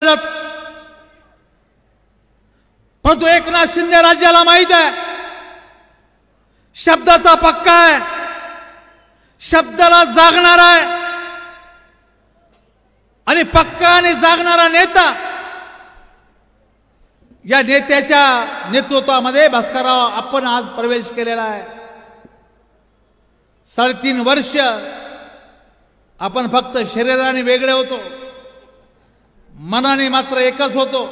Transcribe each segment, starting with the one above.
जात। परंतु एकनाथ शिंदे राज्याला माहित आहे शब्दाचा पक्का आहे, शब्दाला जागणारा आहे आणि पक्का आणि जागणारा नेता। या नेत्याच्या नेतृत्वामध्ये भास्करराव आपण आज प्रवेश केलेला आहे। 3.5 वर्ष आपण फक्त शरीराने वेगळे होतो, मनाने मात्र एकच होतो।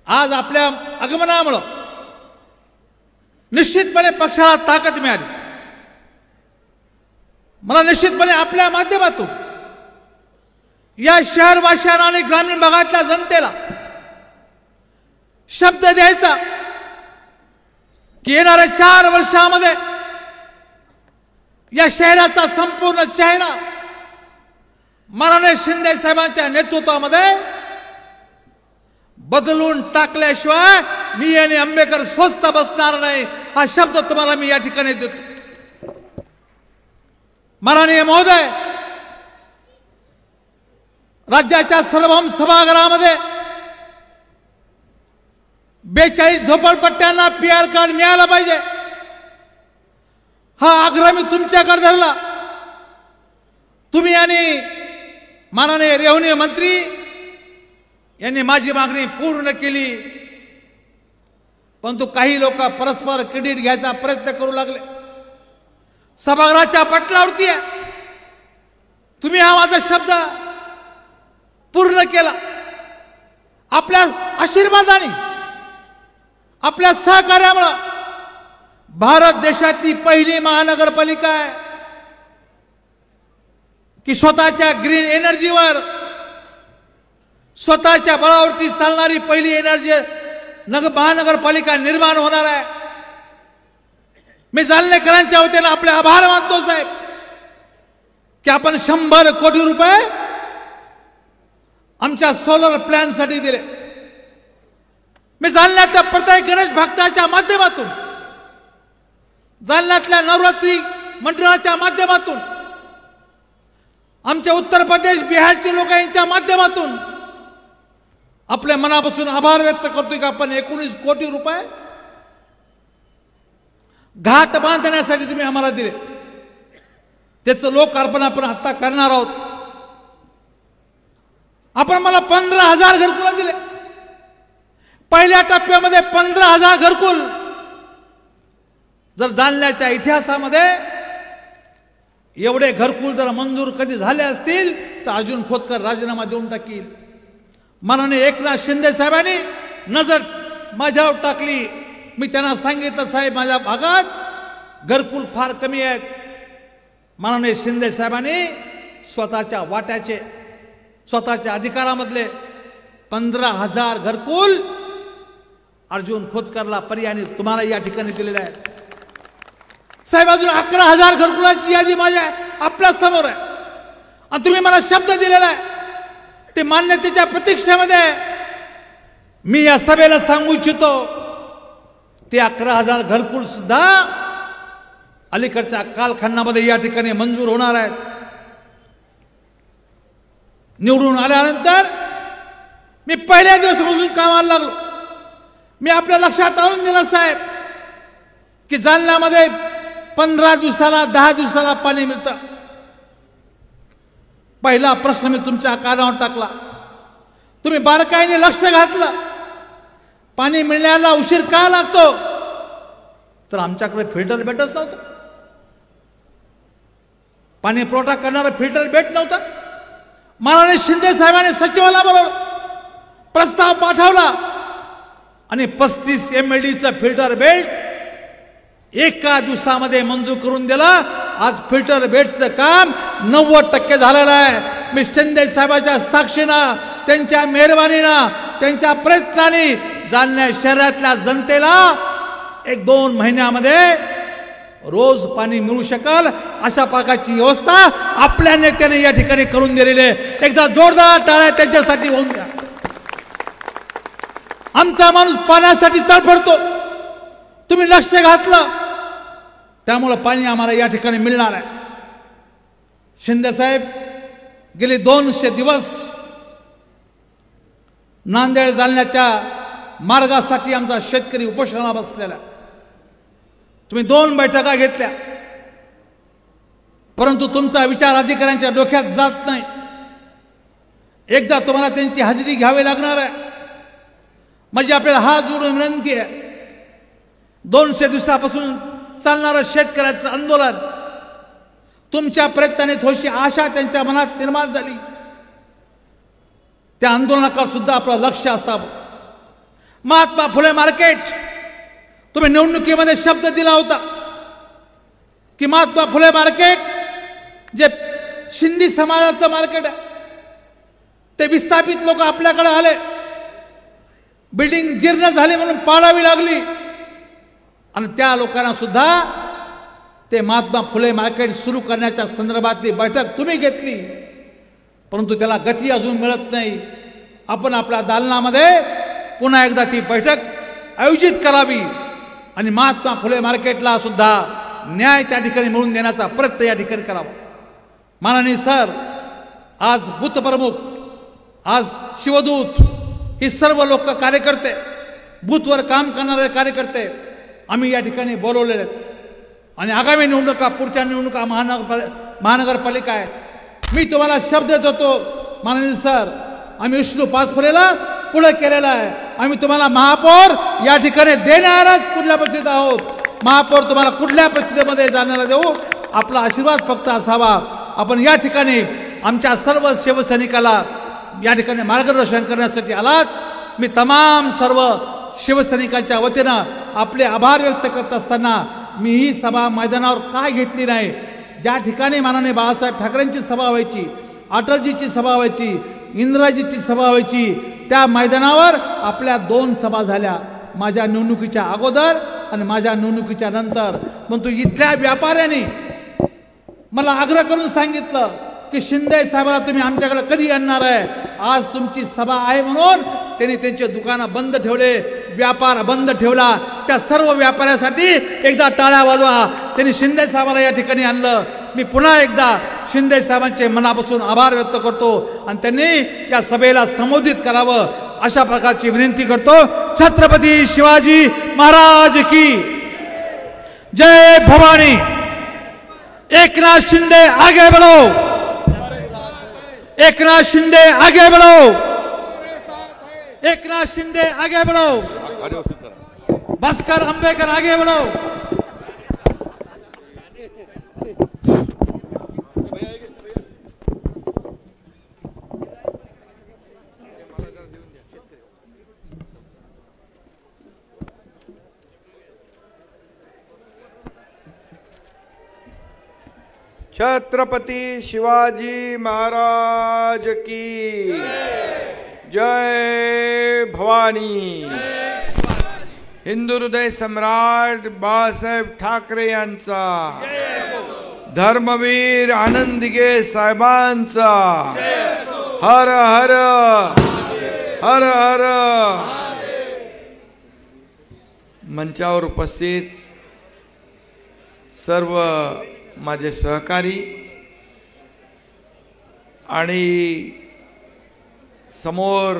आज आपल्या आगमनामुळे निश्चितपणे पक्षाला ताकद मिळाली। मला निश्चितपणे आपल्या माध्यमातून या शहरवासियांना आणि ग्रामीण भागातल्या जनतेला शब्द द्यायचा की येणाऱ्या 4 वर्षामध्ये या शहराचा संपूर्ण चेहरा माननीय शिंदे साहेबांच्या नेतृत्वामध्ये बदलून टाकल्याशिवाय मी आणि आंबेडकर स्वस्थ बसणार नाही, हा शब्द तुम्हाला मी या ठिकाणी देतो। माननीय महोदय, राज्याच्या सार्वभौम सभागृहामध्ये 42 झोपडपट्ट्यांना पीआर कार्ड मिळाला पाहिजे, हा आग्रह मी तुमच्याकडे धरला। तुम्ही आणि माननीय रेव्हेन्यू मंत्री यांनी माझी मागणी पूर्ण केली, परंतु काही लोक परस्पर क्रेडिट घ्यायचा प्रयत्न करू लागले। सभागृहाच्या पटलावरती आहे, तुम्ही हा माझा शब्द पूर्ण केला। आपल्या आशीर्वादाने, आपल्या सहकार्यामुळे भारत देशातली पहिली महानगरपालिका आहे की स्वतःच्या ग्रीन एनर्जीवर, स्वतःच्या बळावरती चालणारी पहिली महानगरपालिका निर्माण होणार आहे। मी जालनेकरांच्या वतीने आपले आभार मानतो साहेब की आपण 100 कोटी रुपये आमच्या सोलर प्लॅन साठी दिले। मी जालन्याच्या प्रत्येक गणेश भक्ताच्या माध्यमातून, जालन्यातल्या नवरात्री मंडळाच्या माध्यमातून, आमच्या उत्तर प्रदेश बिहारचे लोक यांच्या माध्यमातून आपल्या मनापासून आभार व्यक्त करतोय की आपण 19 कोटी रुपये घाट बांधण्यासाठी तुम्ही आम्हाला दिले। त्याचं लोकार्पण आपण आता करणार आहोत। आपण मला 15,000 घरकुल दिले। पहिल्या टप्प्यामध्ये 15,000 घरकुल जर जालन्याच्या इतिहासामध्ये एवढे घरकुल जर मंजूर कधी झाले असतील तर अर्जुन खोतकर राजीनामा देऊन टाकील। माननीय एकनाथ शिंदे साहेबांनी नजर माझ्यावर टाकली। मी त्यांना सांगितलं, साहेब माझ्या भागात घरकुल फार कमी आहेत। माननीय शिंदे साहेबांनी स्वतःच्या वाट्याचे, स्वतःच्या अधिकारामधले 15,000 घरकुल अर्जुन खोतकरला पर्यायाने तुम्हाला या ठिकाणी दिलेले आहेत। साहेब अजून 11,000 घरकुलाची यादी माझ्या आपल्या समोर आहे आणि तुम्ही मला शब्द दिलेला आहे ते मान्यतेच्या प्रतीक्षेमध्ये। मी या सभेला सांगू इच्छितो ते 11,000 घरकुल सुद्धा अलीकडच्या कालखंडामध्ये या ठिकाणी मंजूर होणार आहेत। निवडून आल्यानंतर मी पहिल्या दिवसापासून कामाला लागलो। मी आपल्या लक्षात आणून दिलं साहेब की जालन्यामध्ये 15 दिवसाला 10 दिवसाला पाणी मिळतं। पहिला प्रश्न मी तुमच्या कानावर टाकला, तुम्ही बारकाईने लक्ष घातलं पाणी मिळण्याला उशीर का लागतो, तर आमच्याकडे फिल्टर भेटच नव्हतं, पाणी पुरवठा करणारा फिल्टर भेट नव्हता। माननीय शिंदे साहेबांनी सचिवाला बोलवलं, प्रस्ताव पाठवला आणि 35 MLDचं फिल्टर बेल्ट एका दिवसामध्ये मंजूर करून दिला। आज फिल्टर बेल्टचं काम 90% झालेलं आहे। मी शिंदे साहेबांच्या साक्षीनं, त्यांच्या मेहरबानीनं, त्यांच्या प्रयत्नाने जालन्या शहरातल्या जनतेला 1-2 महिन्यामध्ये रोज पाणी मिळू शकेल अशा प्रकारची व्यवस्था आपल्या नेत्याने या ठिकाणी करून दिलेली आहे। एकदा जोरदार टाळ्या त्यांच्यासाठी होऊन द्या। आमचा माणूस पाण्यासाठी तळफडतो, तुम्ही लक्ष घातलं त्यामुळे पाणी आम्हाला या ठिकाणी मिळणार आहे। शिंदे साहेब गेले 200 दिवस नांदेड जालन्याच्या मार्गासाठी आमचा शेतकरी उपोषणाला बसलेला. तुम्ही 2 बैठका घेतल्या, परंतु तुमचा विचार अधिकाऱ्यांच्या डोक्यात जात नाही. एकदा तुम्हाला त्यांची हजेरी घ्यावी लागणार आहे. म्हणजे आपल्याला हात जोडून विनंती आहे, 200 दिवसापासून चालणारं शेतकऱ्याचं आंदोलन, तुमच्या प्रयत्नाने थोडीशी आशा त्यांच्या मनात निर्माण झाली. त्या आंदोलनाकडे सुद्धा आपलं लक्ष असावं. महात्मा फुले मार्केट, तुम्ही निवडणुकीमध्ये शब्द दिला होता की महात्मा फुले मार्केट जे शिंदे समाजाचं मार्केट आहे, ते विस्थापित लोक आपल्याकडे आले, बिल्डिंग जीर्ण झाली म्हणून पाडावी लागली, आणि त्या लोकांना सुद्धा ते महात्मा फुले मार्केट सुरू करण्याच्या संदर्भातली बैठक तुम्ही घेतली, परंतु त्याला गती अजून मिळत नाही. आपण आपल्या दालनामध्ये पुन्हा एकदा ती बैठक आयोजित करावी आणि महात्मा फुले मार्केटला सुद्धा न्याय त्या ठिकाणी मिळवून देण्याचा प्रयत्न या ठिकाणी करावा. माननीय सर, आज बूथ प्रमुख, आज शिवदूत, ही सर्व लोक कार्यकर्ते, बूथवर काम करणारे कार्यकर्ते आम्ही या ठिकाणी बोलवलेले आहेत. आणि आगामी निवडणुका, पुढच्या निवडणुका महानगरपालिका आहे. मी तुम्हाला शब्द देतो माननीय सर, आम्ही विष्णू पाचपुरेला पुढे केलेला आहे. आम्ही तुम्हाला महापौर या ठिकाणी देणारच कुठल्या परिस्थितीत आहोत. महापौर तुम्हाला कुठल्या परिस्थितीमध्ये जाण्याला देऊ, आपला आशीर्वाद फक्त असावा. आपण या ठिकाणी आमच्या सर्व शिवसैनिकाला या ठिकाणी मार्गदर्शन करण्यासाठी आलात. मी तमाम सर्व शिवसैनिकांच्या वतीनं आपले आभार व्यक्त करत असताना मी ही सभा मैदानावर काय घेतली नाही, ज्या ठिकाणी माननीय बाळासाहेब ठाकरेंची सभा व्हायची, अटलजीची सभा व्हायची, इंदिराजीची सभा व्हायची, त्या मैदानावर आपल्या 2 सभा झाल्या, माझ्या निवडणुकीच्या अगोदर आणि माझ्या निवडणुकीच्या नंतर. परंतु इथल्या व्यापाऱ्यांनी मला आग्रह करून सांगितलं की शिंदे साहेबांना तुम्ही आमच्याकडे कधी येणार आहे. आज तुमची सभा आहे म्हणून त्यांनी त्यांचे दुकानं बंद ठेवले, व्यापार बंद ठेवला. त्या सर्व व्यापाऱ्यासाठी एकदा टाळ्या वाजवा. त्यांनी शिंदे साहेबांना या ठिकाणी आणलं. मी पुन्हा एकदा शिंदे साहेबांचे मनापासून आभार व्यक्त करतो आणि त्यांनी या सभेला संबोधित करावं अशा प्रकारची विनंती करतो. छत्रपती शिवाजी महाराज की जय. भवानी. एकनाथ शिंदे आगे बढ़ो, एकनाथ शिंदे आगे बढ़ो, एकनाथ शिंदे आगे बढ़ो, भास्कर अंबेडकर आगे बढ़ो. छत्रपती शिवाजी महाराज की जय. भवानी. हिंदू हृदय सम्राट बाळासाहेब ठाकरे यांचा, धर्मवीर आनंद दिघे साहेबांचा, हर हर हर हर. मंचावर उपस्थित सर्व माझे सहकारी आणि समोर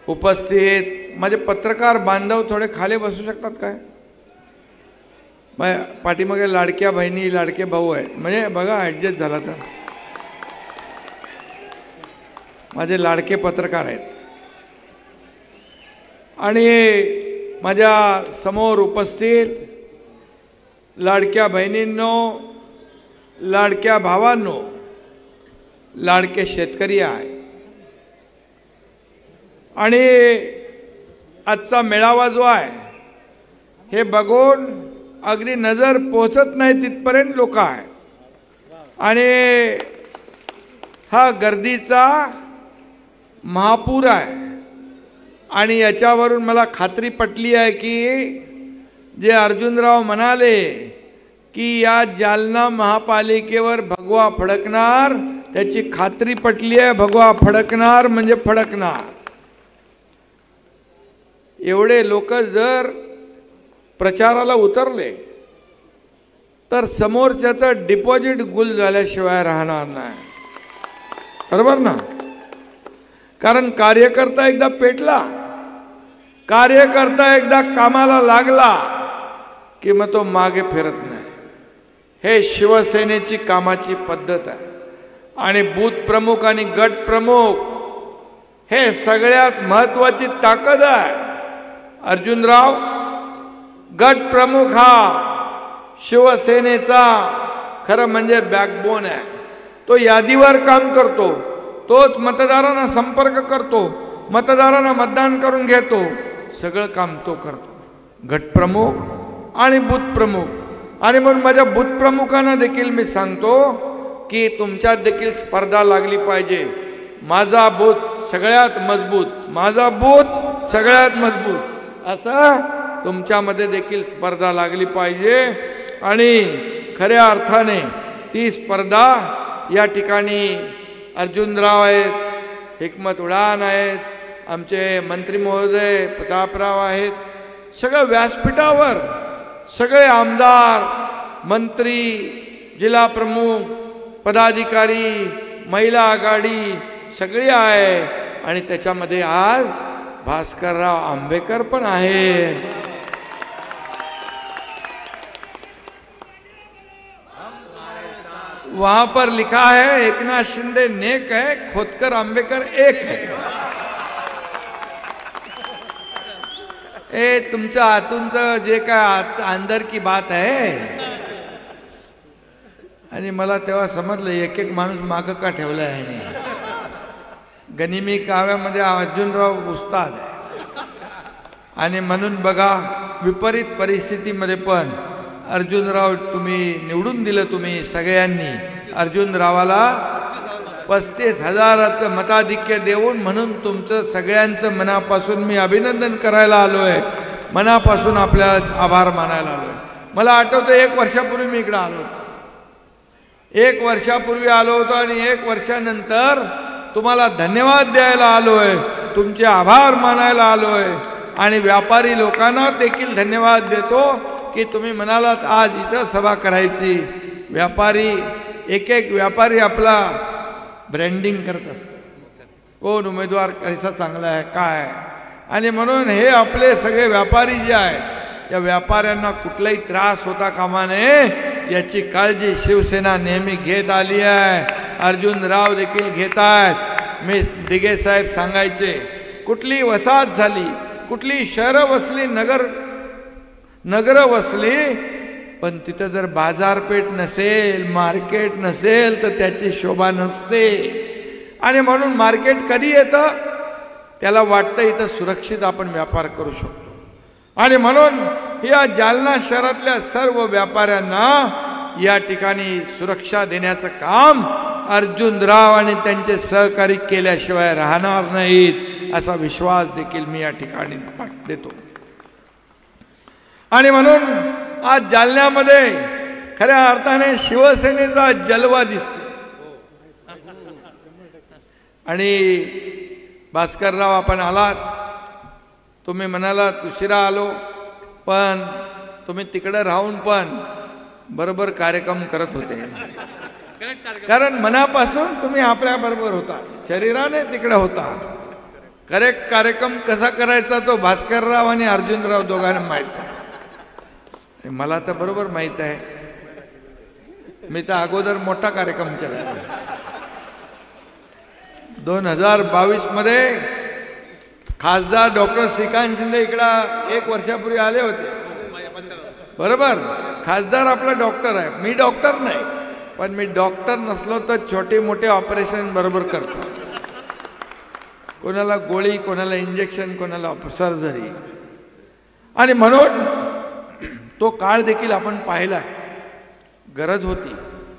उपस्थित माझे पत्रकार बांधव थोडे खाली बसू शकतात काय? पाठीमागे लाडक्या बहिणी लाडके भाऊ आहेत, म्हणजे बघा ॲडजस्ट झाला तर. माझे लाडके पत्रकार आहेत आणि माझ्या समोर उपस्थित लाडक्या बहिणींनो, लाडक्या भावांनो, लाडके शेतकरी आहे. आणि आजचा मेळावा जो आहे हे बघून अगदी नजर पोचत नाही तिथपर्यंत लोक आहे. आणि हा गर्दीचा महापूर आहे. आणि याच्यावरून मला खात्री पटली आहे की जे अर्जुनराव म्हणाले की या जालना महापालिकेवर भगवा फडकणार, त्याची खात्री पटली आहे. भगवा फडकणार म्हणजे फडकणार. एवढे लोक जर प्रचाराला उतरले तर समोरच्याचं डिपॉझिट गुल झाल्याशिवाय राहणार नाही. बरोबर ना? कारण कार्यकर्ता एकदा पेटला, कार्यकर्ता एकदा कामाला लागला की मग तो मागे फिरत नाही. हे शिवसेनेची कामाची पद्धत आहे. आणि बूथ प्रमुख आणि गट प्रमुख हे सगळ्यात महत्वाची ताकद आहे. अर्जुनराव गट प्रमुख हा शिवसेनेचा खरं म्हणजे बॅकबोन आहे. तो यादीवर काम करतो, तोच मतदारांना संपर्क करतो, मतदारांना मतदान करून घेतो, सगळं काम तो करतो. गटप्रमुख आणि बूथ प्रमुख. आणि म्हणून माझ्या बूथ प्रमुखांना देखील मी सांगतो की तुमच्यात देखील स्पर्धा लागली पाहिजे. माझा बूथ सगळ्यात मजबूत, माझा बूथ सगळ्यात मजबूत, असं तुमच्यामध्ये देखील स्पर्धा लागली पाहिजे. आणि खऱ्या अर्थाने ती स्पर्धा या ठिकाणी अर्जुनराव आहेत, हिकमत उडान आहेत, आमचे मंत्री महोदय प्रतापराव आहेत, सगळं व्यासपीठावर सगळे आमदार, मंत्री, जिल्हा प्रमुख, पदाधिकारी, महिला आघाडी सगळी आहे. आणि त्याच्यामध्ये आज भास्करराव आंबेकर पण आहेत. वहां पर लिखा है एकनाथ शिंदे नेक है, खोतकर आंबेकर एक है. ए तुमच्या आतूनचं जे काय अंदर की बात आहे. आणि मला तेव्हा समजलं एक एक माणूस माग का ठेवला आहे. गनिमी काव्यामध्ये अर्जुनराव उस्ताद आहे. आणि म्हणून बघा विपरीत परिस्थितीमध्ये पण अर्जुनराव तुम्ही निवडून दिलं. तुम्ही सगळ्यांनी अर्जुनरावाला 35,000चं मताधिक्य देऊन, म्हणून तुमचं सगळ्यांचं मनापासून मी अभिनंदन करायला आलोय, मनापासून आपल्याला आभार मानायला आलोय. मला आठवतं 1 वर्षापूर्वी मी इकडे आलो होतो. 1 वर्षापूर्वी आलो होतो आणि 1 वर्षानंतर तुम्हाला धन्यवाद द्यायला आलोय, तुमचे आभार मानायला आलोय. आणि व्यापारी लोकांना देखील धन्यवाद देतो की तुम्ही म्हणालात आज इथं सभा करायची. व्यापारी एक एक व्यापारी आपला ब्रँडिंग करत असतात, कोण उमेदवार कसा चांगला आहे काय. आणि म्हणून हे आपले सगळे व्यापारी जे आहेत, या व्यापाऱ्यांना कुठलाही त्रास होता कामा नये याची काळजी शिवसेना नेहमी घेत आली आहे. अर्जुनराव देखील घेत आहेत. मी दिघे साहेब सांगायचे, कुठली वसाहत झाली, कुठली शहरं वसली, नगरं वसली, पण तिथं जर बाजारपेठ नसेल, मार्केट नसेल तर त्याची शोभा नसते. आणि म्हणून मार्केट कधी येतं, त्याला वाटतं इथं सुरक्षित आपण व्यापार करू शकतो. आणि म्हणून या जालना शहरातल्या सर्व व्यापाऱ्यांना या ठिकाणी सुरक्षा देण्याचं काम अर्जुनराव आणि त्यांचे सहकारी केल्याशिवाय राहणार नाहीत, असा विश्वास देखील मी या ठिकाणी देतो. आणि म्हणून आज जालन्यामध्ये खऱ्या अर्थाने शिवसेनेचा जलवा दिसतो. आणि भास्करराव आपण आलात, तुम्ही म्हणालात उशिरा आलो, पण तुम्ही तिकडे राहून पण बरोबर कार्यक्रम करत होते. कारण मनापासून तुम्ही आपल्या बरोबर होता, शरीराने तिकडे होता. करेक्ट कार्यक्रम कसा करायचा तो भास्करराव आणि अर्जुनराव दोघांना माहित आहे. मला तर बरोबर माहित आहे. मी तर अगोदर मोठा कार्यक्रम केला. 2022 मध्ये खासदार डॉक्टर श्रीकांत शिंदे इकडं 1 वर्षापूर्वी आले होते. बरोबर, खासदार आपला डॉक्टर आहे, मी डॉक्टर नाही, पण मी डॉक्टर नसलो तर छोटे मोठे ऑपरेशन बरोबर करतो. कोणाला गोळी, कोणाला इंजेक्शन, कोणाला सर्जरी. आणि म्हणून तो काळ देखील आपण पाहिला. गरज होती,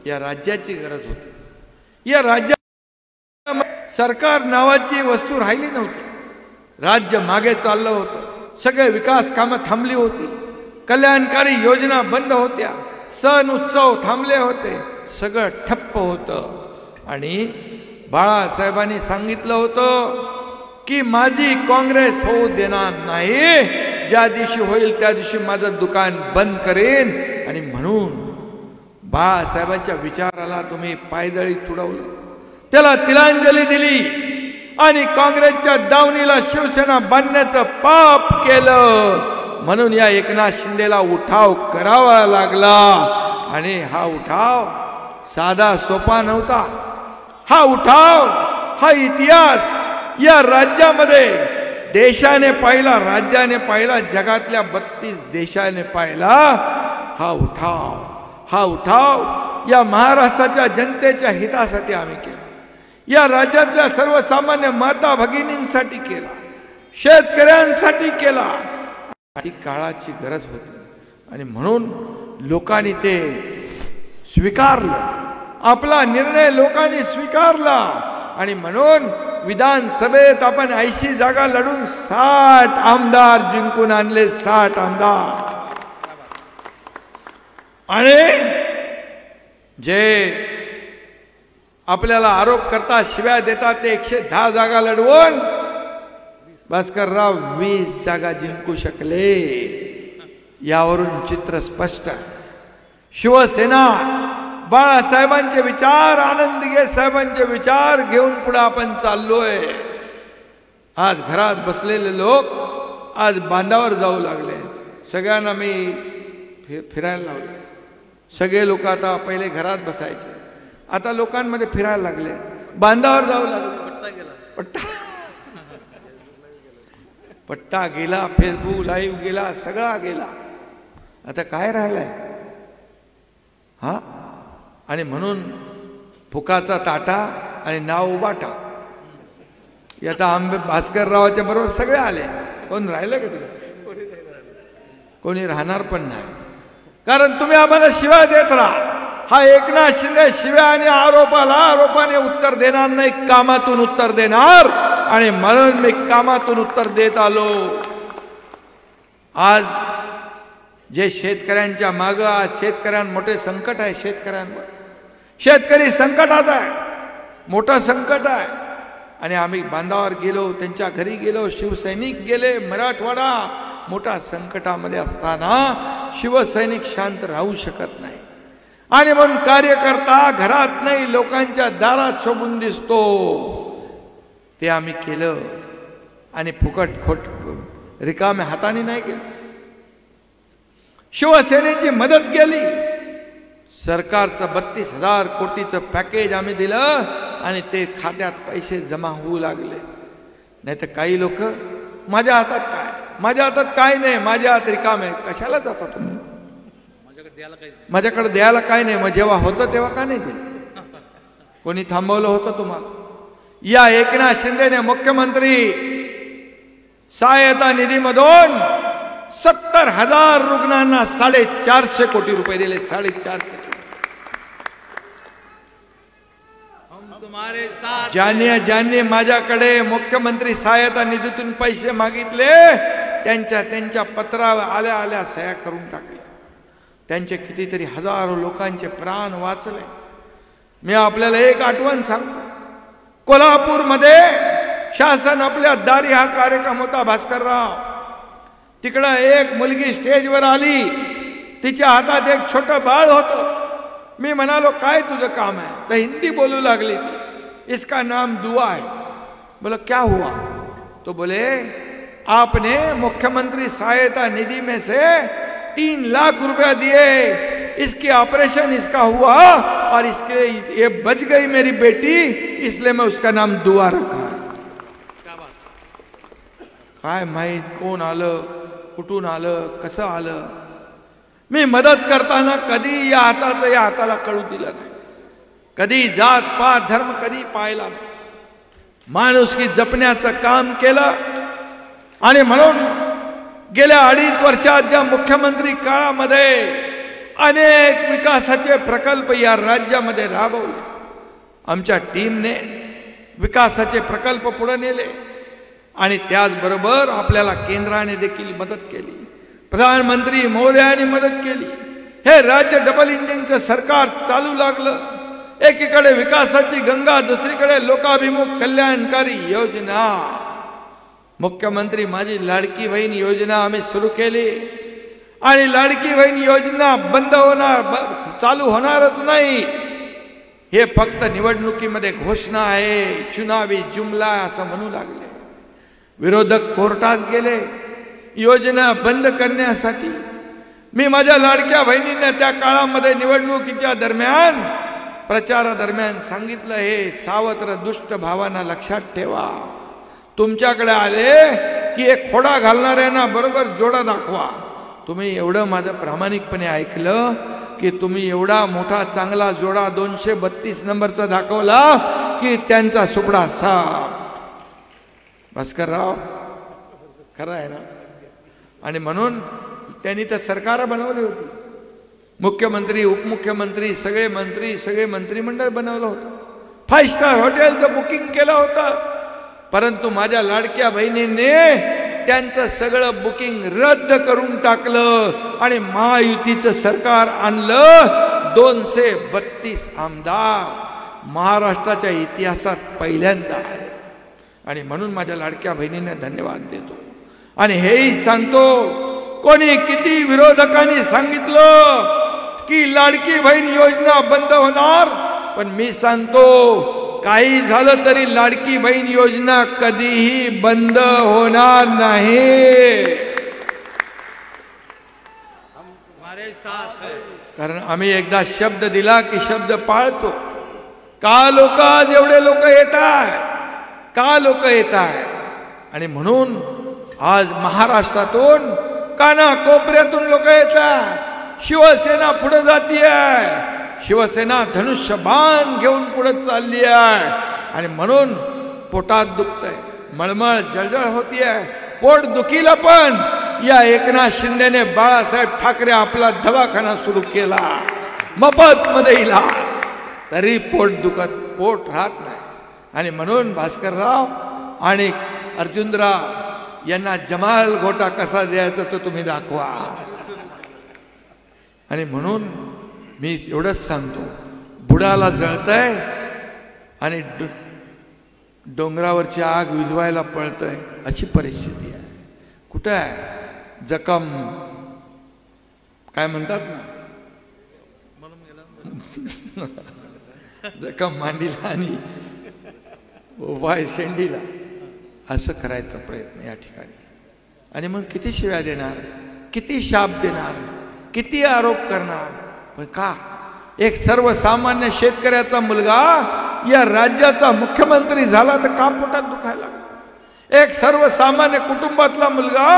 या राज्याची गरज होती. या राज्यात सरकार नावाची वस्तू राहिली नव्हती. राज्य मागे चाललं होतं, सगळे विकास कामं थांबली होती, कल्याणकारी योजना बंद होत्या, सण उत्सव थांबले होते, सगळं ठप्प होतं. आणि बाळासाहेबांनी सांगितलं होतं की माझी काँग्रेस होऊ देणार नाही, ज्या दिवशी होईल त्या दिवशी माझं दुकान बंद करेन. आणि म्हणून बाळासाहेबांच्या विचाराला तुम्ही पायदळी तुडवलं, त्याला तिलांजली दिली. आणि काँग्रेसच्या दावणीला शिवसेना बांधण्याचं पाप केलं. म्हणून या एकनाथ शिंदेला उठाव करावा लागला. आणि हा उठाव साधा सोपा नव्हता. हा उठाव, हा इतिहास या राज्यामध्ये देशाने पाहिला, राज्याने पाहिला, जगातल्या 32 देशाने पाहिला. हा उठाव या महाराष्ट्राच्या जनतेच्या हितासाठी आम्ही केला. या राज्यातल्या सर्वसामान्य माता भगिनींसाठी केला, शेतकऱ्यांसाठी केला. ती काळाची गरज होती आणि म्हणून लोकांनी ते स्वीकारलं. आपला निर्णय लोकांनी स्वीकारला आणि म्हणून विधानसभेत आपण 80 जागा लढून 60 आमदार जिंकून आणले. 60 आमदार. आणि जे आपल्याला आरोप करतात, शिव्या देतात, ते 110 जागा लढवून भास्करराव 20 जागा जिंकू शकले. यावरून चित्र स्पष्ट. शिवसेना बाळासाहेबांचे विचार, आनंद दिघे साहेबांचे विचार घेऊन पुढे आपण चाललोय. आज घरात बसलेले लोक आज बांधावर जाऊ लागले. सगळ्यांना मी फिरायला लावले. सगळे लोक आता पहिले घरात बसायचे, आता लोकांमध्ये फिरायला लागले, बांधावर जाऊ लागले. पट्टा गेला, फेसबुक लाईव्ह गेला, सगळा गेला. आता काय राहिलाय? हा. आणि म्हणून फुकाचा ताटा आणि नाव उबाटा. आता आंबे भास्कररावाच्या बरोबर सगळे आले. कोण राहिलं का तुम्ही? कोणी राहणार पण नाही. कारण तुम्ही आम्हाला शिव्या देत राहा. हा एकनाथ शिंदे शिव्या आणि आरोपाने उत्तर देणार नाही, कामातून उत्तर देणार. आणि म्हणून मी कामातून उत्तर देत आलो. आज जे शेतकऱ्यांच्या मागं, आज शेतकऱ्यांना मोठे संकट आहे. शेतकरी संकटात आहे, मोठं संकट आहे. आणि आम्ही बांधावर गेलो, त्यांच्या घरी गेलो, शिवसैनिक गेले. मराठवाडा मोठा संकटामध्ये असताना शिवसैनिक शांत राहू शकत नाही. आणि म्हणून कार्यकर्ता घरात नाही, लोकांच्या दारात शोभून दिसतो. ते आम्ही केलं. आणि फुकट खोट रिकाम्या हाताने नाही केलं. शिवसेनेची मदत केली. सरकारचं 32,000 कोटीचं पॅकेज आम्ही दिलं आणि ते खात्यात पैसे जमा होऊ लागले. नाही तर काही लोक माझ्या हातात काय नाही, माझ्या हात रिकामे. कशाला जाता तुम्ही? माझ्याकडे द्यायला काय नाही. मग जेव्हा होतं तेव्हा का नाही दिलं? कोणी थांबवलं होतं तुम्हाला? या एकनाथ शिंदेने मुख्यमंत्री सहायता निधीमधून 70,000 रुग्णांना 450 कोटी रुपये दिले. 450 कोटी. ज्यांनी माझ्याकडे मुख्यमंत्री सहायता निधीतून पैसे मागितले त्यांच्या पत्रावर आल्या सह्या करून टाकल्या. त्यांचे कितीतरी हजारो लोकांचे प्राण वाचले. मी आपल्याला एक आठवण सांगतो. कोल्हापूरमध्ये शासन आपल्या दारी हा कार्यक्रम होता. भास्करराव, तिकडं एक मुलगी स्टेजवर आली, तिच्या हातात एक छोटं बाळ होतं. मी म्हणालो काय तुझं काम है? तो हिंदी बोलू लागली थी. इसका नाम दुआ है. बोला क्या हुआ? तो बोले आपने मुख्यमंत्री सहायता निधि में से 3 लाख रुपया दिए, इसकी ऑपरेशन इसका हुआ और इसके ये बच गई मेरी बेटी, इसलिए मैं उसका नाम दुआ रखा. काय माहित कोण आलं, कुठून आलं, कसं आलं. मी मदत करताना कधी या हाताला कळू दिलं नाही. कधी जात पात धर्म कधी पाहिला नाही. माणुसकी जपण्याचं काम केलं. आणि म्हणून गेल्या 2.5 वर्षात ज्या मुख्यमंत्री काळामध्ये अनेक विकासाचे प्रकल्प या राज्यामध्ये राबवले. आमच्या टीमने विकासाचे प्रकल्प पुढे नेले. आणि त्याचबरोबर आपल्याला केंद्राने देखील मदत केली. प्रधानमंत्री महोदयांनी मदत केली. हे राज्य डबल इंजिनचं सरकार चालू लागलं. एकीकडे विकासाची गंगा, दुसरीकडे लोकाभिमुख कल्याणकारी योजना. मुख्यमंत्री माझी लाडकी बहीण योजना आम्ही सुरू केली. आणि लाडकी बहीण योजना बंद होणार, चालू होणारच नाही. हे फक्त निवडणुकीमध्ये घोषणा आहे, चुनावी जुमला असं म्हणू लागले. विरोधक कोर्टात गेले योजना बंद करण्यासाठी. मी माझ्या लाडक्या बहिणींना त्या काळामध्ये निवडणुकीच्या दरम्यान प्रचारादरम्यान सांगितलं, हे सावत्र दुष्ट भावांना लक्षात ठेवा. तुमच्याकडे आले की एक खोडा घालणाऱ्यांना बरोबर जोडा दाखवा. तुम्ही एवढं माझं प्रामाणिकपणे ऐकलं की तुम्ही एवढा मोठा चांगला जोडा 232 नंबरचा दाखवला की त्यांचा सुपडा साफ. भास्करराव खरं आहे ना. आणि म्हणून त्यांनी तर सरकार बनवली होती. मुख्यमंत्री, उपमुख्यमंत्री, सगळे मंत्रिमंडळ बनवलं होतं. 5 स्टार हॉटेलचं बुकिंग केलं होतं. परंतु माझ्या लाडक्या बहिणींनी त्यांचं सगळं बुकिंग रद्द करून टाकलं आणि महायुतीचं सरकार आणलं. 232 आमदार महाराष्ट्राच्या इतिहासात पहिल्यांदा आहे. आणि म्हणून माझ्या लाडक्या बहिणींना धन्यवाद देतो. आणि हेही सांगतो, कोणी किती विरोधकांनी सांगितलं की लाडकी बहीण योजना बंद होणार, पण मी सांगतो काही झालं तरी लाडकी बहीण योजना कधीही बंद होणार नाही. कारण आम्ही एकदा शब्द दिला की शब्द पाळतो. का लोक आज एवढे लोक येत आहेत, का लोक येत आहेत. आणि म्हणून आज महाराष्ट्रातून काना कोपऱ्यातून लोक येतात. शिवसेना पुढे जातीये, शिवसेना धनुष्यबाण घेऊन पुढे चालली आहे. आणि म्हणून पोटात दुखतंय, मळमळ जळजळ होतीये. पोट दुखीला पण या एकनाथ शिंदेने बाळासाहेब ठाकरे आपला दवाखाना सुरू केला, मफत मध्ये इलाज, तरी पोट राहत नाही. आणि म्हणून भास्करराव आणि अर्जुनराव यांना जमाल गोटा कसा द्यायचा तो तुम्ही दाखवा. आणि म्हणून मी एवढंच सांगतो, बुडाला जळतंय आणि डोंगरावरची आग विझवायला पळतंय, अशी परिस्थिती आहे. कुठं आहे जखम, काय म्हणतात ना, जखम मांडीला आणि वाय शेंडीला, असं करायचा प्रयत्न या ठिकाणी. आणि मग किती शिव्या देणार, किती शाप देणार, किती आरोप करणार. पण का एक सर्वसामान्य शेतकऱ्याचा मुलगा या राज्याचा मुख्यमंत्री झाला तर का पोटात दुखायला. एक सर्वसामान्य कुटुंबातला मुलगा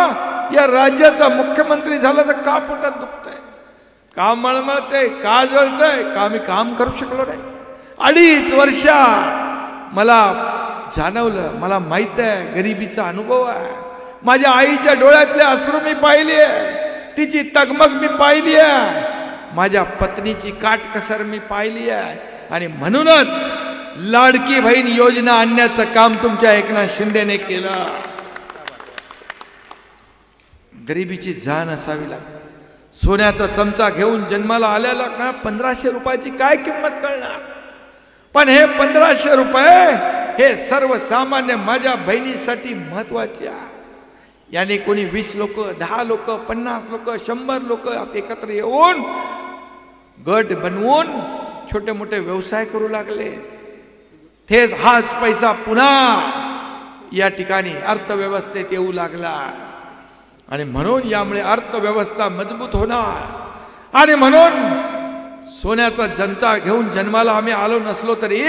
या राज्याचा मुख्यमंत्री झाला तर का पोटात दुखतंय, का मळमळतंय, का जळतंय, का मी काम करू शकलो नाही. 2.5 वर्षात मला जाणवलं, मला माहित आहे, गरिबीचा अनुभव आहे. माझ्या आईच्या डोळ्यातले अश्रू मी पाहिली आहे, तिची तगमग मी पाहिली आहे, माझ्या पत्नीची काटकसर मी पाहिली आहे. आणि म्हणूनच लाडकी बहीण योजना आणण्याचं काम तुमच्या एकनाथ शिंदेने केलं. गरिबीची जाण असावी लागते. सोन्याचा चमचा घेऊन जन्माला आल्याला का 1500 रुपयाची काय किंमत कळणार. पण हे 1500 रुपये हे सर्वसामान्य माझ्या बहिणीसाठी महत्वाचे आहे. याने कोणी 20 लोक, 10 लोक, 50 लोक, 100 लोक एकत्र येऊन गट बनवून छोटे मोठे व्यवसाय करू लागले. तेच हाच पैसा पुन्हा या ठिकाणी अर्थव्यवस्थेत येऊ लागला. आणि म्हणून यामुळे अर्थव्यवस्था मजबूत होणार. आणि म्हणून सोन्याचा जनता घेऊन जन्माला आम्ही आलो नसलो तरी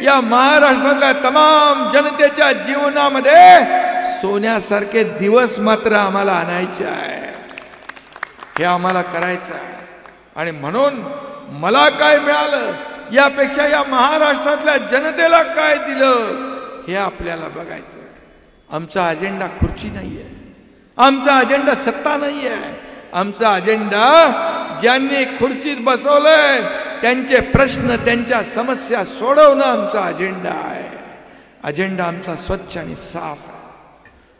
या महाराष्ट्रातल्या तमाम जनतेच्या जीवनामध्ये सोन्यासारखे दिवस मात्र आम्हाला आणायचे आहे. हे आम्हाला करायचं आहे. आणि म्हणून मला काय मिळालं यापेक्षा या महाराष्ट्रातल्या जनतेला काय दिलं हे आपल्याला बघायचं. आमचा अजेंडा खुर्ची नाहीये, आमचा अजेंडा सत्ता नाहीये. आमचा अजेंडा ज्यांनी खुर्चीत बसवलंय त्यांचे प्रश्न, त्यांच्या समस्या सोडवणं आमचा अजेंडा आहे. अजेंडा आमचा स्वच्छ आणि साफ आहे.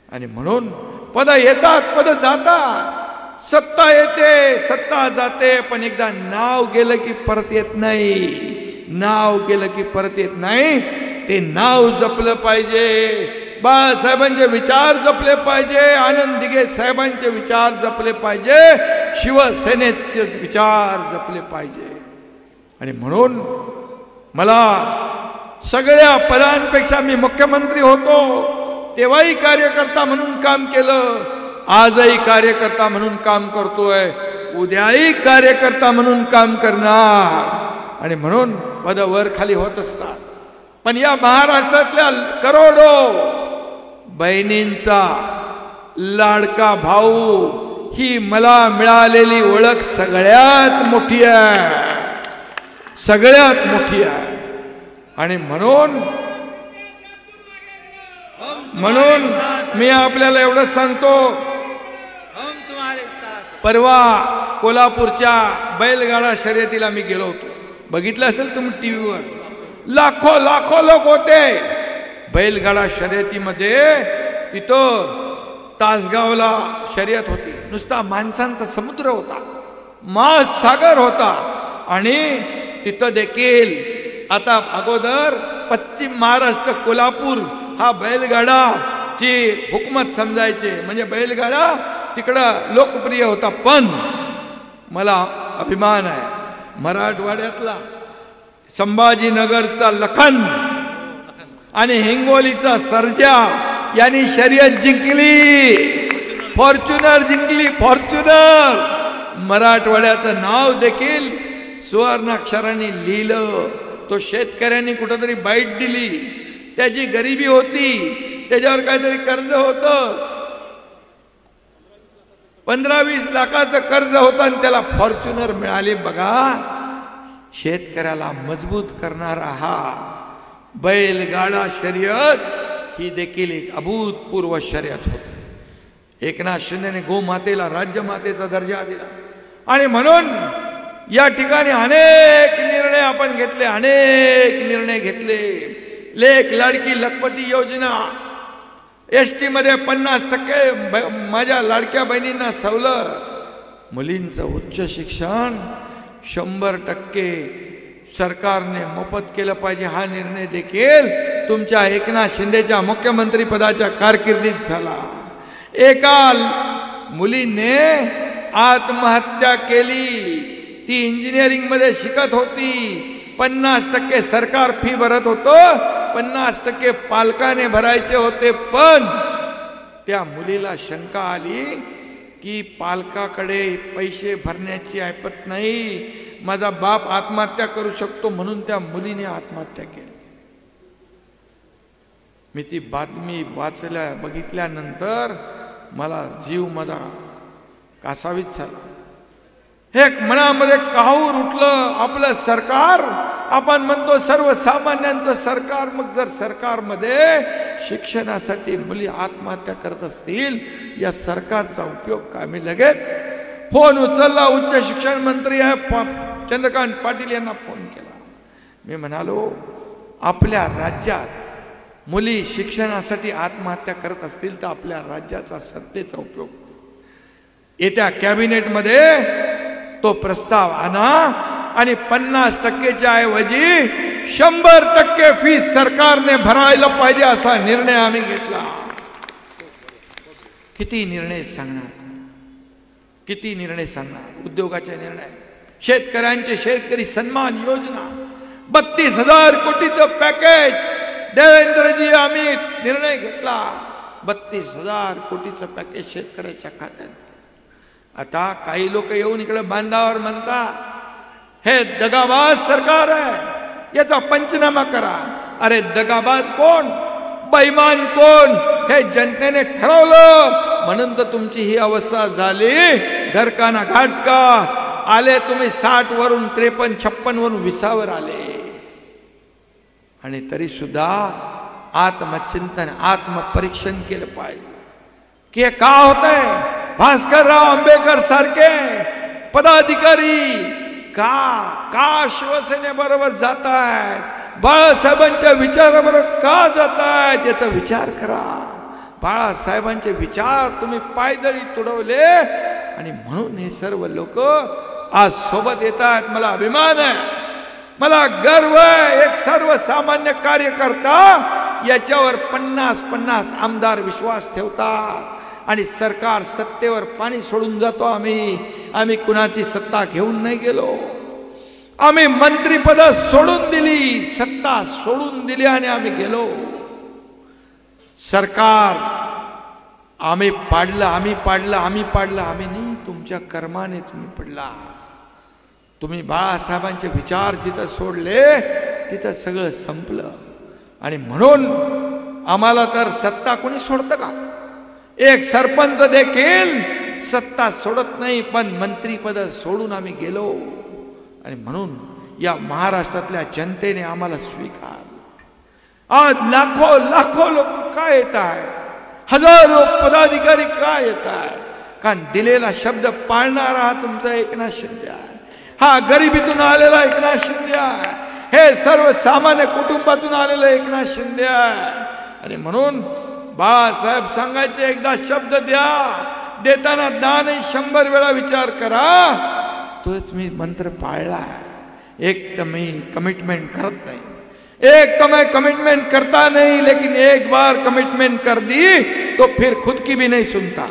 आणि म्हणून पद येतात, पद जातात, सत्ता येते, सत्ता जाते, पण एकदा नाव गेलं की परत येत नाही. नाव गेलं की परत येत नाही. ते नाव जपलं पाहिजे. बाळासाहेबांचे विचार जपले पाहिजे, आनंद दिघे साहेबांचे विचार जपले पाहिजे, शिवसेनेचे विचार जपले पाहिजे. आणि म्हणून मला सगळ्या पदांपेक्षा मी मुख्यमंत्री होतो तेव्हाही कार्यकर्ता म्हणून काम केलं, आजही कार्यकर्ता म्हणून काम करतोय, उद्याही कार्यकर्ता म्हणून काम करणार. आणि म्हणून पद वर खाली होत असतात, पण या महाराष्ट्रातल्या करोडो बहिणींचा लाडका भाऊ ही मला मिळालेली ओळख सगळ्यात मोठी आहे, सगळ्यात मोठी आहे. आणि म्हणून मी आपल्याला एवढंच सांगतो, परवा कोल्हापूरच्या बैलगाडा शर्यतीला मी गेलो होतो, बघितलं असेल तुम्ही टीव्हीवर, लाखो लोक होते बैलगाडा शर्यतीमध्ये. तिथं तासगावला शर्यत होती, नुसता माणसांचा समुद्र होता, महासागर होता. आणि तिथं देखील आता अगोदर पश्चिम महाराष्ट्र कोल्हापूर हा बैलगाडाची हुकूमत समजायचे, म्हणजे बैलगाडा तिकडं लोकप्रिय होता. पण मला अभिमान आहे मराठवाड्यातला संभाजीनगरचा लखन आणि हिंगोलीचा सर्जा यांनी शर्यत जिंकली, फॉर्च्युनर जिंकली, फॉर्च्युनर. मराठवाड्याचं नाव देखील सुवर्णाक्षरांनी लिहिलं. तो शेतकऱ्यांनी कुठंतरी बाईट दिली, त्याची गरिबी होती, त्याच्यावर काहीतरी कर्ज होतं, 15-20 लाखाचं कर्ज होतं आणि त्याला फॉर्च्युनर मिळाले. बघा, शेतकऱ्याला मजबूत करणारा हा बैलगाडा शर्यत ही देखील एक अभूतपूर्व शर्यत होती. एकनाथ शिंदेने गोमातेला राज्यमातेचा दर्जा दिला. आणि म्हणून या ठिकाणी अनेक निर्णय आपण घेतले, अनेक निर्णय घेतले. लेक लाडकी लखपती योजना, एसटी मध्ये 50% माझ्या लाडक्या बहिणींना सवलत, मुलींचं उच्च शिक्षण 100% सरकारने मोफत केलं पाहिजे. हा निर्णय देखील तुमच्या एकनाथ शिंदेच्या मुख्यमंत्री पदाच्या कारकिर्दीत झाला. एका मुलीने आत्महत्या केली, ती इंजिनिअरिंग मध्ये शिकत होती, 50% सरकार फी भरत होतं, 50% पालकाने भरायचे होते. पण त्या मुलीला शंका आली की पालकाकडे पैसे भरण्याची ऐपत नाही, माझा बाप आत्महत्या करू शकतो, म्हणून त्या मुलीने आत्महत्या केली. मी ती बातमी बघितल्यानंतर मला जीव माझा कासावीस झाला. हे मनामध्ये काहूर उठलं. आपलं सरकार, आपण म्हणतो सर्वसामान्यांचं सरकार, मग जर सरकारमध्ये शिक्षणासाठी मुली आत्महत्या करत असतील, या सरकारचा उपयोग काय? मी लगेच फोन उचलला, उच्च शिक्षण मंत्री आहे चंद्रकांत पाटील यांना फोन केला. मी म्हणालो, आपल्या राज्यात मुली शिक्षणासाठी आत्महत्या करत असतील तर आपल्या राज्याचा सत्तेचा उपयोग, येत्या कॅबिनेटमध्ये तो प्रस्ताव आणा आणि 50%च्या ऐवजी 100% फीस सरकारने भरायला पाहिजे असा निर्णय आम्ही घेतला. किती निर्णय सांगणार, उद्योगाचे निर्णय, शेतकऱ्यांचे शेतकरी सन्मान योजना, 32,000 कोटीचं पॅकेज देवेंद्रजी आम्ही निर्णय घेतला. 32,000 कोटीचं पॅकेज शेतकऱ्याच्या खात्यात. आता काही लोक येऊन इकडे बांधावर म्हणतात, हे दगाबाज सरकार आहे, याचा पंचनामा करा. अरे दगाबाज कोण, बेईमान कोण, हे जनतेने ठरवलं, म्हणून तर तुमची ही अवस्था झाली. घरकाना घाटका आले तुम्ही, 60 वरून 53, 56 वरून 20 वर आले. आणि तरी सुद्धा आत्मचिंतन, आत्मपरीक्षण केलं पाहिजे की का होतंय. भास्करराव आंबेडकर सारखे पदाधिकारी का शिवसेनेबरोबर जात आहेत, बाळासाहेबांच्या विचाराबरोबर का जात आहेत, याचा विचार करा. बाळासाहेबांचे विचार तुम्ही पायदळी तुडवले आणि म्हणून हे सर्व लोक आज सोबत येतात. मला अभिमान आहे, मला गर्व आहे. एक सर्वसामान्य कार्यकर्ता याच्यावर 50-50 आमदार विश्वास ठेवतात आणि सरकार सत्तेवर पाणी सोडून जातो. आम्ही कुणाची सत्ता घेऊन नाही गेलो. आम्ही मंत्रीपद सोडून दिली, सत्ता सोडून दिली आणि आम्ही गेलो. सरकार आम्ही पाडलं, आम्ही नाही, तुमच्या कर्माने तुम्ही पडला. तुम्ही बाळासाहेबांचे विचार जिथं सोडले तिथं सगळं संपलं. आणि म्हणून आम्हाला तर सत्ता कोणी सोडतं का? एक सरपंच देखील सत्ता सोडत नाही, पण मंत्रीपद सोडून आम्ही गेलो. आणि म्हणून या महाराष्ट्रातल्या जनतेने आम्हाला स्वीकार. आज लाखो लोक काय येत आहे, हजारो पदाधिकारी काय येत आहे, कारण दिलेला शब्द पाळणारा हा तुमचा एकनाथ शिंदे आहे. हा गरिबीतून आलेला एकनाथ शिंदे आहे. हे सर्वसामान्य कुटुंबातून आलेलं एकनाथ शिंदे आहे. आणि म्हणून बाळासाहेब सांगायचे, एकदा शब्द द्या, देताना 10 नाही 100 वेळा विचार करा. तोच मी मंत्र पाळला है. एक तो मैं कमिटमेंट करत नहीं, एक तो मैं कमिटमेंट करता नहीं, लेकिन एक बार कमिटमेंट कर दी तो फिर खुद की भी नहीं सुनता.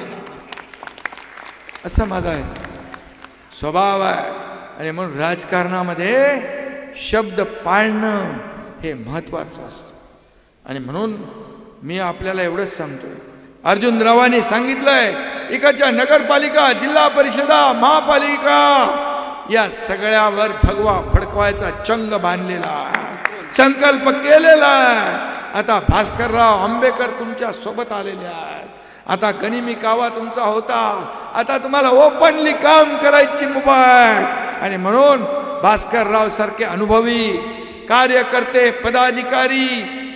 असा माझा स्वभाव आहे. आणि म्हणून राजकारणामध्ये शब्द पाळणं हे महत्वाचं असतं. आणि म्हणून मी आपल्याला एवढंच सांगतोय, अर्जुनरावांनी सांगितलंय, इकडच्या नगरपालिका, जिल्हा परिषदा, महापालिका या सगळ्यावर भगवा फडकवायचा चंग बांधलेला आहे, संकल्प केलेला आहे. आता भास्करराव आंबेकर तुमच्या सोबत आलेले आहेत. आता गनिमी कावा तुमचा होता, आता तुम्हाला ओपनली काम करायची मुभा आहे. आणि म्हणून भास्करराव सारखे अनुभवी कार्यकर्ते, पदाधिकारी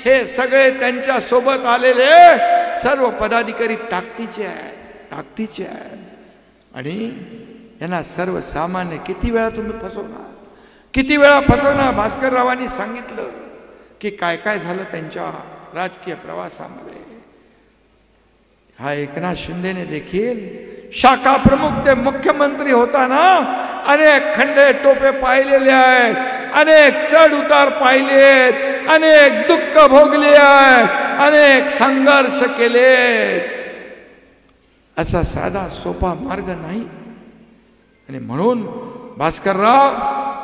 हे सगळे त्यांच्या सोबत आलेले सर्व पदाधिकारी ताकदीचे आहेत. आणि यांना सर्वसामान्य किती वेळा तुम्ही फसवणार. भास्कररावांनी सांगितलं की काय काय झालं त्यांच्या राजकीय प्रवासामध्ये. हा एकनाथ शिंदेने देखील शाखा प्रमुख ते मुख्यमंत्री होताना अनेक खंडे टोपे पाहिलेले आहेत, अनेक चढ उतार पाहिलेत, अनेक दुःख भोगले आहेत, अनेक संघर्ष केलेत. असा साधा सोपा मार्ग नाही. आणि म्हणून भास्करराव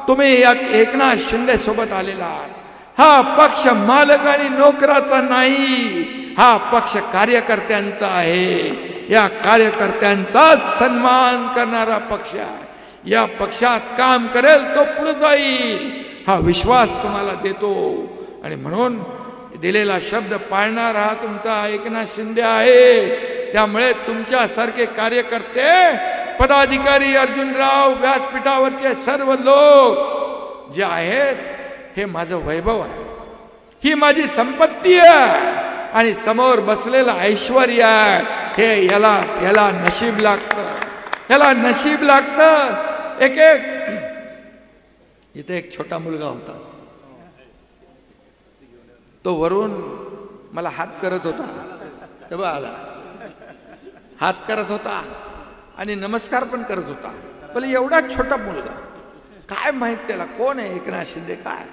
तुम्ही एकनाथ शिंदे सोबत आलेला आहात. हा पक्ष मालक आणि नोकराचा नाही, हा पक्ष कार्यकर्त्यांचा आहे. या कार्यकर्त्यांचाच सन्मान करणारा पक्ष आहे. या पक्षात काम करेल तो पुढे जाईल, हा विश्वास तुम्हाला देतो. आणि म्हणून दिलेला शब्द पाळणारा हा तुमचा एकनाथ शिंदे आहे. त्यामुळे तुमच्यासारखे कार्यकर्ते, पदाधिकारी, अर्जुनराव, व्यासपीठावरचे सर्व लोक जे आहेत हे माझं वैभव आहे, ही माझी संपत्ती आहे. आणि समोर बसलेलं ऐश्वर्य आहे, हे याला नशीब लागतं. इथे एक छोटा मुलगा होता, तो वरून मला हात करत होता. तेव्हा आला, हात करत होता आणि नमस्कार पण करत होता. बोले एवढा छोटा मुलगा, काय माहित त्याला कोण आहे एकनाथ शिंदे काय.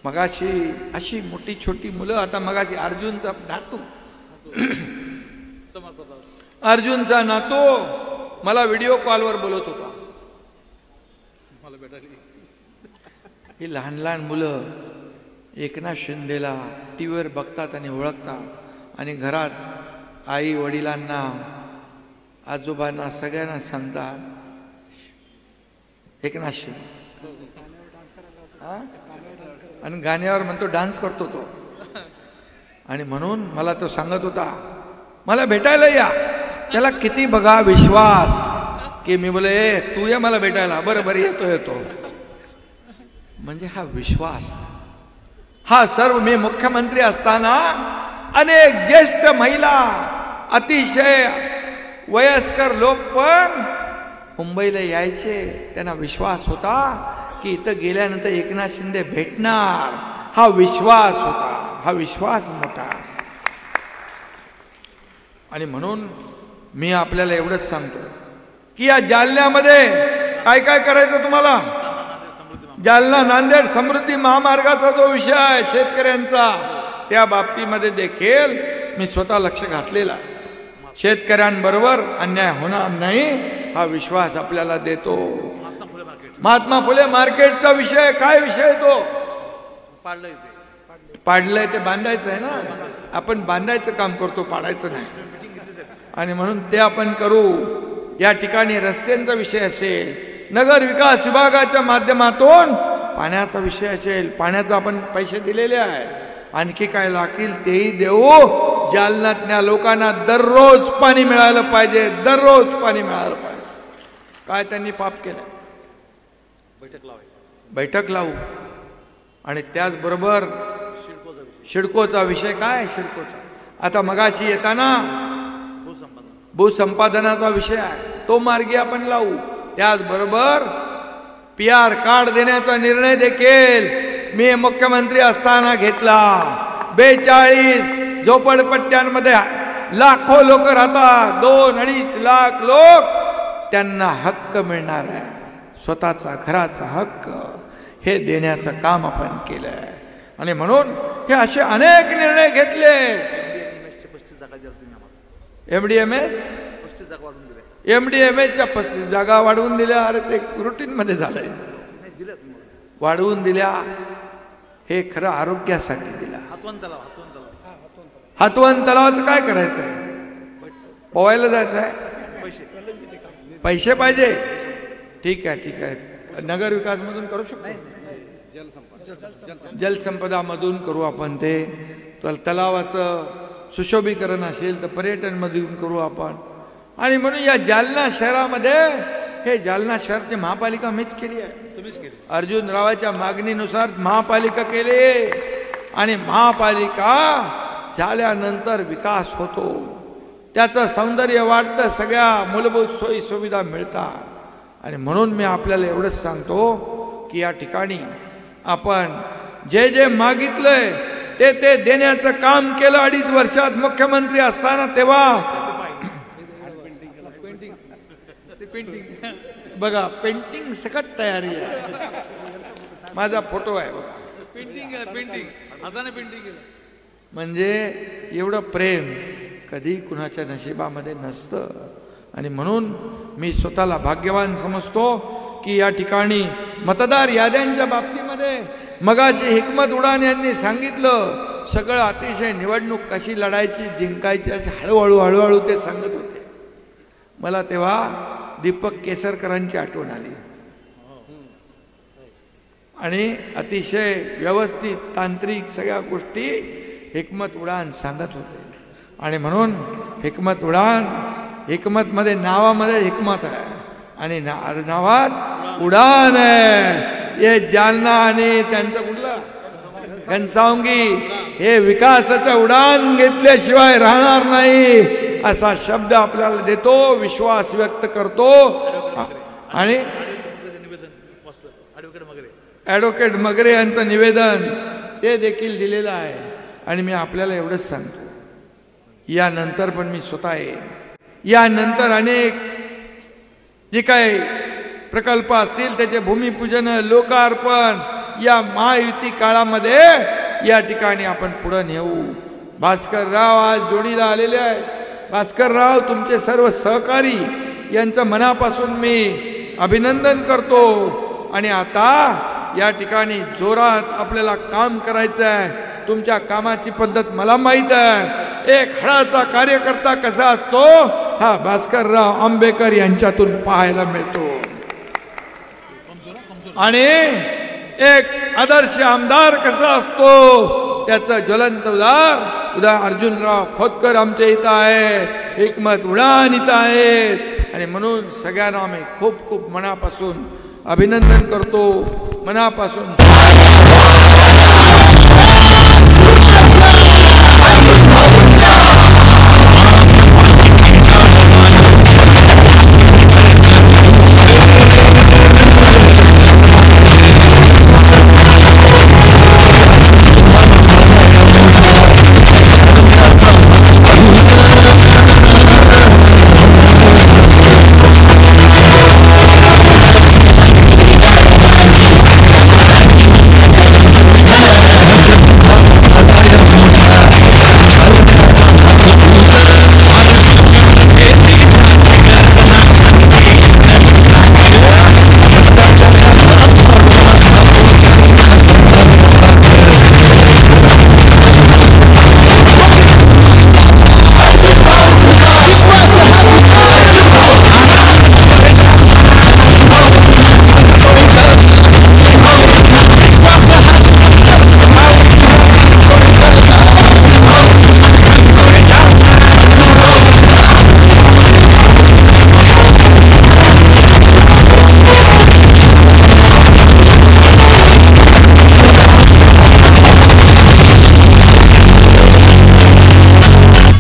मगाशी अशी मोठी छोटी मुलं, आता मगाशी अर्जुनचा नातू मला व्हिडिओ कॉलवर बोलत होता. ही लहान लहान मुलं एकनाथ शिंदेला टीव्हीवर बघतात आणि ओळखतात. आणि घरात आई वडिलांना, आजोबांना सगळ्यांना सांगतात एकनाथ शिंदे. आणि गाण्यावर म्हणतो डान्स करतो तो. आणि म्हणून मला तो सांगत होता मला भेटायला या. त्याला किती बघा विश्वास की मी बोले तू ये मला भेटायला. बरोबर येतो. म्हणजे हा विश्वास, हा सर्व. मी मुख्यमंत्री असताना अनेक ज्येष्ठ महिला, अतिशय वयस्कर लोक पण मुंबईला यायचे. त्यांना विश्वास होता की इथं गेल्यानंतर एकनाथ शिंदे भेटणार. हा विश्वास होता, हा विश्वास मोठा. आणि म्हणून मी आपल्याला एवढंच सांगतो की या जालन्यामध्ये काय काय करायचं तुम्हाला. जालना नांदेड समृद्धी महामार्गाचा जो विषय आहे शेतकऱ्यांचा, त्या बाबतीमध्ये देखील मी स्वतः लक्ष घातलेला. शेतकऱ्यांबरोबर अन्याय होणार नाही हा विश्वास आपल्याला देतो. महात्मा फुले मार्केटचा विषय काय विषय तो पाडलंय ते बांधायचं आहे ना. आपण बांधायचं काम करतो, पाडायचं नाही. आणि म्हणून ते आपण करू. या ठिकाणी रस्त्यांचा विषय असेल, नगर विकास विभागाच्या माध्यमातून पाण्याचा विषय असेल, पाण्याचा आपण पैसे दिलेले आहे, आणखी काय लागतील तेही देऊ. जालन्यातल्या लोकांना दररोज पाणी मिळालं पाहिजे, दररोज पाणी मिळालं पाहिजे. काय त्यांनी पाप केलं? बैठक लावू. आणि त्याचबरोबर शिडकोचा विषय काय? शिडकोचा आता मगाशी येताना भूसंपादनाचा विषय आहे, तो मार्गी आपण लावू. त्याचबरोबर PR कार्ड देण्याचा निर्णय देखील मी मुख्यमंत्री असताना घेतला. 42 झोपडपट्ट्यांमध्ये लाखो लोक राहतात, 2-2.5 लाख लोक, त्यांना हक्क मिळणार आहे, स्वतःचा घराचा हक्क, हे देण्याचं काम आपण केलंय. आणि म्हणून हे असे अनेक निर्णय घेतले. MDMAच्या 35 जागा वाढवून दिल्या. अरे ते रुटीन मध्ये झालंय, वाढवून दिल्या. हे खरं आरोग्यासाठी दिला. हातवन तलावाचं काय करायचंय? पोवायला जायचं आहे, पैसे पाहिजे. ठीक आहे, ठीक आहे. नगर विकास मधून करू शकतो, जलसंपदा मधून करू आपण. ते तलावाचं सुशोभीकरण असेल तर पर्यटन मधून करू आपण. आणि म्हणून या जालना शहरामध्ये, हे जालना शहरची महापालिका मीच केली आहे. अर्जुन रावाच्या मागणीनुसार महापालिका केली. आणि महापालिका झाल्यानंतर विकास होतो, त्याचं सौंदर्य वाढतं, सगळ्या मूलभूत सोयी सुविधा मिळतात. आणि म्हणून मी आपल्याला एवढंच सांगतो की या ठिकाणी आपण जे जे मागितलंय ते ते देण्याचं काम केलं 2.5 वर्षात मुख्यमंत्री असताना. तेव्हा बघा पेंटिंग सकट तयारी आहे. माझा फोटो आहे बघा, पेंटिंग हाताने पेंटिंग केलं. म्हणजे एवढं प्रेम कधी कुणाच्या नशिबामध्ये नसतं. आणि म्हणून मी स्वतःला भाग्यवान समजतो की या ठिकाणी मतदार याद्यांच्या बाबतीमध्ये मगाशी हिकमत उडान यांनी सांगितलं, सगळं अतिशय निवडणूक कशी लढायची, जिंकायची, अशी हळूहळू ते सांगत होते. मला तेव्हा दीपक केसरकरांची आठवण आली. आणि अतिशय व्यवस्थित तांत्रिक सगळ्या गोष्टी हिकमत उडान सांगत होते. आणि म्हणून हिकमत उडान, हिकमत मध्ये नावामध्ये हिकमत आहे आणि नावात उडान आहे. हे जालना आणि त्यांचं कुठलं घनसावंगी, हे विकासाचं उडान घेतल्याशिवाय राहणार नाही असा शब्द आपल्याला देतो, विश्वास व्यक्त करतो. आणि ॲडव्होकेट मगरे यांचं निवेदन ते देखील दिलेलं आहे. आणि मी आपल्याला एवढंच सांगतो, यानंतर पण मी स्वतः येईन. यानंतर अनेक जे काही प्रकल्प असतील त्याचे भूमिपूजन, लोकार्पण या महायुती काळामध्ये या ठिकाणी आपण पुढे नेऊ. भास्करराव आज जोडीला आलेले आहेत. भास्करराव, तुमचे सर्व सहकारी यांचं मनापासून मी अभिनंदन करतो. आणि आता या ठिकाणी जोरात आपल्याला काम करायचं आहे. तुमच्या कामाची पद्धत मला माहित आहे. एक हळाचा कार्यकर्ता कसा असतो हा भास्करराव आंबेकर यांच्यातून पाहायला मिळतो. आणि एक आदर्श आमदार कसा असतो त्याचं ज्वलंत उदाहरण अर्जुनराव खोतकर आमच्या इथं आहे, हिकमत उडान इथं आहेत. आणि म्हणून सगळ्यांना मी खूप खूप मनापासून अभिनंदन करतो, मनापासून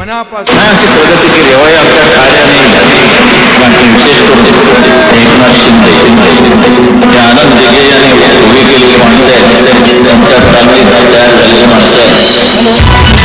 मनापासून अशी प्रगती केली होय आमच्या कार्याने झाली. विशेष करून एकनाथ शिंदे हे आनंद दिघे यांनी उभी केलेली माणसं आहेत, त्यांच्या प्रांगणीत तयार झालेली माणसं आहेत.